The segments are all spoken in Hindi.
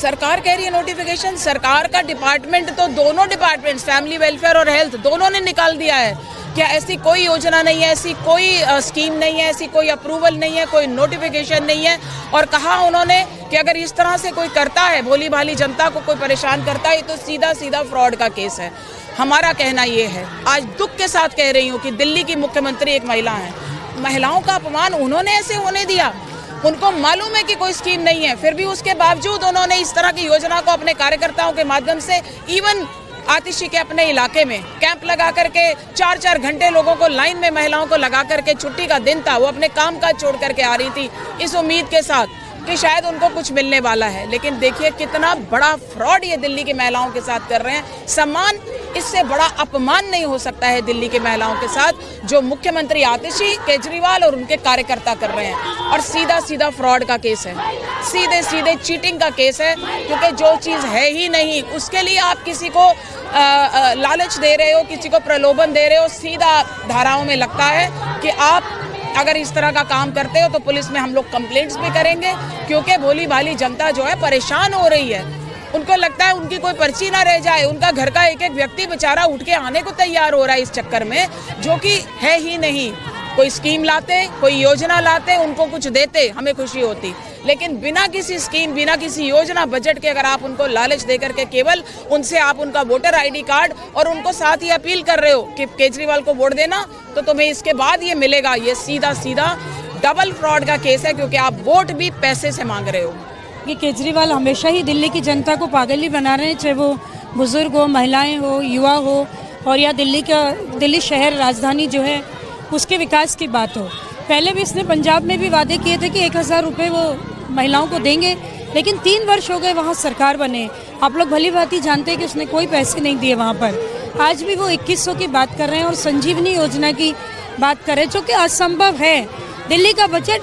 सरकार कह रही है नोटिफिकेशन, सरकार का डिपार्टमेंट तो दोनों डिपार्टमेंट्स फैमिली वेलफेयर और हेल्थ दोनों ने निकाल दिया है। क्या ऐसी कोई योजना नहीं है, ऐसी कोई स्कीम नहीं है, ऐसी कोई अप्रूवल नहीं है, कोई नोटिफिकेशन नहीं है। और कहा उन्होंने कि अगर इस तरह से कोई करता है, भोली भाली जनता को कोई परेशान करता है, तो सीधा सीधा फ्रॉड का केस है। हमारा कहना ये है, आज दुख के साथ कह रही हूँ कि दिल्ली की मुख्यमंत्री एक महिला है, महिलाओं का अपमान उन्होंने ऐसे होने दिया। उनको मालूम है कि कोई स्कीम नहीं है, फिर भी उसके बावजूद उन्होंने इस तरह की योजना को अपने कार्यकर्ताओं के माध्यम से, इवन आतिशी के अपने इलाके में कैंप लगा करके 4-4 घंटे लोगों को लाइन में, महिलाओं को लगा करके, छुट्टी का दिन था, वो अपने काम काज छोड़ करके आ रही थी इस उम्मीद के साथ कि शायद उनको कुछ मिलने वाला है। लेकिन देखिए कितना बड़ा फ्रॉड ये दिल्ली की महिलाओं के साथ कर रहे हैं। सम्मान, इससे बड़ा अपमान नहीं हो सकता है दिल्ली की महिलाओं के साथ जो मुख्यमंत्री आतिशी, केजरीवाल और उनके कार्यकर्ता कर रहे हैं। और सीधा सीधा फ्रॉड का केस है, सीधे सीधे चीटिंग का केस है, क्योंकि जो चीज़ है ही नहीं उसके लिए आप किसी को लालच दे रहे हो, किसी को प्रलोभन दे रहे हो। सीधा धाराओं में लगता है कि आप अगर इस तरह का काम करते हो तो पुलिस में हम लोग कंप्लेंट्स भी करेंगे, क्योंकि भोली भाली जनता जो है परेशान हो रही है। उनको लगता है उनकी कोई पर्ची ना रह जाए, उनका घर का एक एक व्यक्ति बेचारा उठ के आने को तैयार हो रहा है इस चक्कर में, जो कि है ही नहीं। कोई स्कीम लाते, कोई योजना लाते, उनको कुछ देते, हमें खुशी होती, लेकिन बिना किसी स्कीम, बिना किसी योजना, बजट के अगर आप उनको लालच दे करके केवल उनसे आप उनका वोटर आईडी कार्ड, और उनको साथ ही अपील कर रहे हो कि केजरीवाल को वोट देना तो तुम्हें इसके बाद ये मिलेगा, ये सीधा सीधा डबल फ्रॉड का केस है, क्योंकि आप वोट भी पैसे से मांग रहे हो। कि केजरीवाल हमेशा ही दिल्ली की जनता को पागल ही बना रहे हैं, चाहे वो बुजुर्ग हो, महिलाएं हो, युवा हो, और या दिल्ली शहर राजधानी जो है उसके विकास की बात हो। पहले भी इसने पंजाब में भी वादे किए थे कि 1000 रुपये वो महिलाओं को देंगे, लेकिन 3 वर्ष हो गए वहाँ सरकार बने। आप लोग भली भांति जानते हैं कि उसने कोई पैसे नहीं दिए वहाँ पर। आज भी वो 2100 की बात कर रहे हैं और संजीवनी योजना की बात कर रहे हैं, जो कि असंभव है। दिल्ली का बजट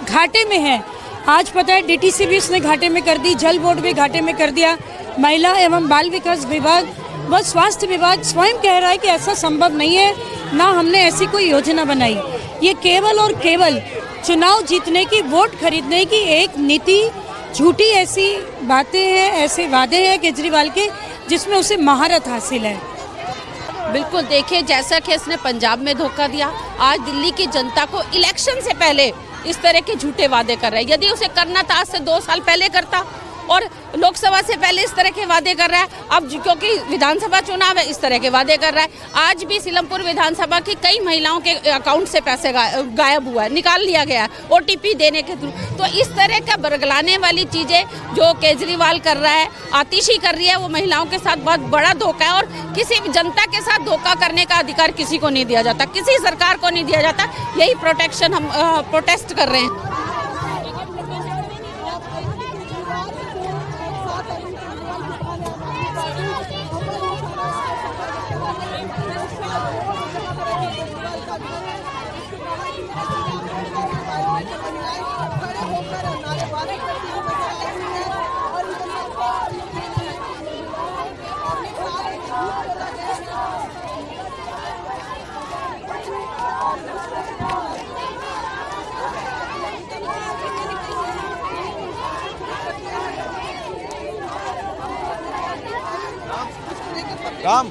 घाटे में है। आज पता है DTC भी उसने घाटे में कर दी, जल बोर्ड भी घाटे में कर दिया, महिला एवं बाल विकास विभाग व स्वास्थ्य विभाग स्वयं कह रहा है कि ऐसा संभव नहीं है, ना हमने ऐसी कोई योजना बनाई। ये केवल और केवल चुनाव जीतने की, वोट खरीदने की एक नीति, झूठी ऐसी बातें हैं, ऐसे वादे हैं केजरीवाल के जिसमें उसे महारत हासिल है। बिल्कुल, देखिए जैसा कि इसने पंजाब में धोखा दिया, आज दिल्ली की जनता को इलेक्शन से पहले इस तरह के झूठे वादे कर रहा है। यदि उसे करना था आज से 2 साल पहले करता, और लोकसभा से पहले इस तरह के वादे कर रहा है। अब क्योंकि विधानसभा चुनाव है, इस तरह के वादे कर रहा है। आज भी सीलमपुर विधानसभा की कई महिलाओं के अकाउंट से पैसे गायब हुआ है, निकाल लिया गया है OTP देने के थ्रू। तो इस तरह का बरगलाने वाली चीज़ें जो केजरीवाल कर रहा है, आतिशी कर रही है, वो महिलाओं के साथ बहुत बड़ा धोखा है। और किसी भी जनता के साथ धोखा करने का अधिकार किसी को नहीं दिया जाता, किसी सरकार को नहीं दिया जाता। यही प्रोटेक्शन हम प्रोटेस्ट कर रहे हैं। काम